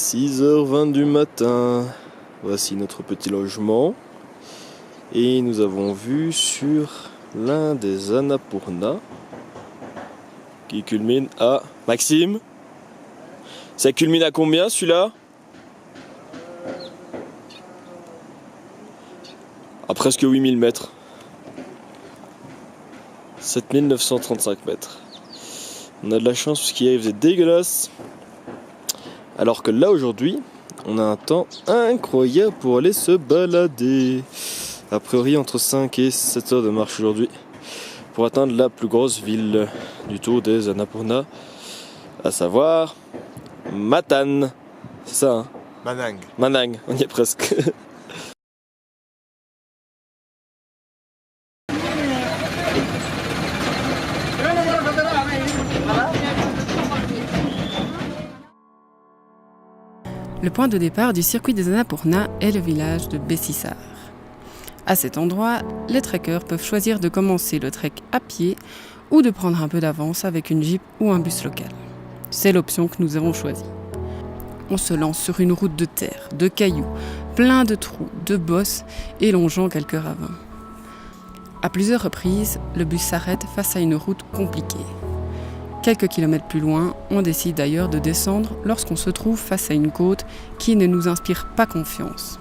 6h20 du matin. Voici notre petit logement. Et nous avons vu sur l'un des Annapurna qui culmine à... Maxime, ça culmine à combien celui-là? À presque 8000 mètres. 7935 mètres. On a de la chance parce qu'hier il faisait dégueulasse. Alors que là aujourd'hui, on a un temps incroyable pour aller se balader. A priori entre 5 et 7 heures de marche aujourd'hui. Pour atteindre la plus grosse ville du tour des Annapurna. À savoir Matan. C'est ça hein? Manang. Manang, on y est presque. Le point de départ du circuit des Annapurna est le village de Bessissar. À cet endroit, les trekkers peuvent choisir de commencer le trek à pied ou de prendre un peu d'avance avec une jeep ou un bus local. C'est l'option que nous avons choisie. On se lance sur une route de terre, de cailloux, plein de trous, de bosses et longeant quelques ravins. À plusieurs reprises, le bus s'arrête face à une route compliquée. Quelques kilomètres plus loin, on décide d'ailleurs de descendre lorsqu'on se trouve face à une côte qui ne nous inspire pas confiance.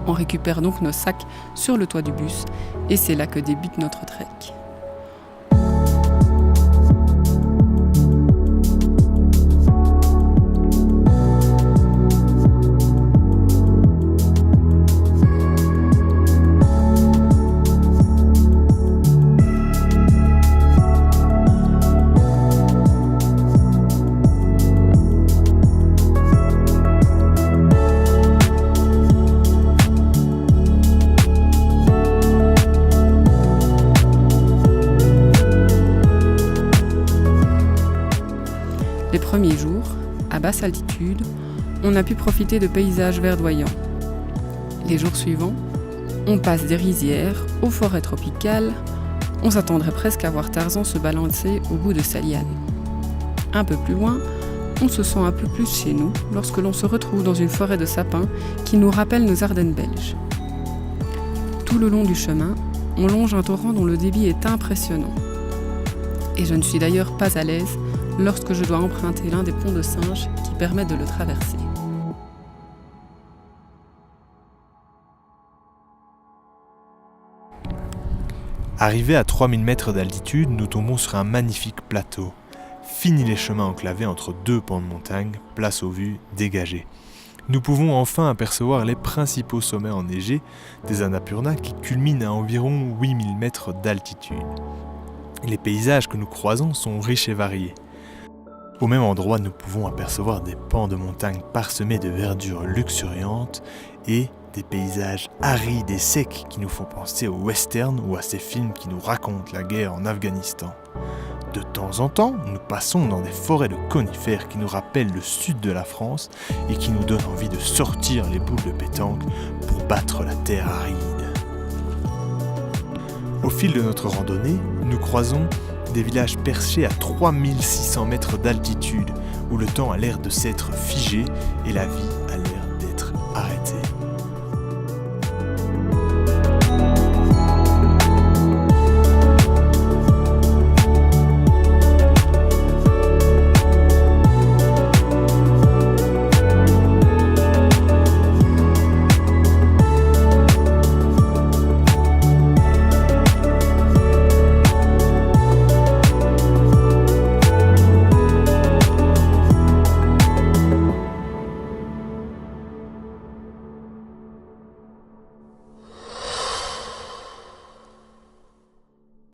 On récupère donc nos sacs sur le toit du bus et c'est là que débute notre trek. Les premiers jours, à basse altitude, on a pu profiter de paysages verdoyants. Les jours suivants, on passe des rizières aux forêts tropicales. On s'attendrait presque à voir Tarzan se balancer au bout de sa liane. Un peu plus loin, on se sent un peu plus chez nous lorsque l'on se retrouve dans une forêt de sapins qui nous rappelle nos Ardennes belges. Tout le long du chemin, on longe un torrent dont le débit est impressionnant. Et je ne suis d'ailleurs pas à l'aise lorsque je dois emprunter l'un des ponts de singes qui permet de le traverser. Arrivés à 3000 mètres d'altitude, nous tombons sur un magnifique plateau. Fini les chemins enclavés entre deux pans de montagne, place aux vues dégagées. Nous pouvons enfin apercevoir les principaux sommets enneigés des Annapurna qui culminent à environ 8000 mètres d'altitude. Les paysages que nous croisons sont riches et variés. Au même endroit, nous pouvons apercevoir des pans de montagne parsemés de verdure luxuriante et des paysages arides et secs qui nous font penser aux westerns ou à ces films qui nous racontent la guerre en Afghanistan. De temps en temps, nous passons dans des forêts de conifères qui nous rappellent le sud de la France et qui nous donnent envie de sortir les boules de pétanque pour battre la terre aride. Au fil de notre randonnée, nous croisons des villages perchés à 3600 mètres d'altitude où le temps a l'air de s'être figé et la vie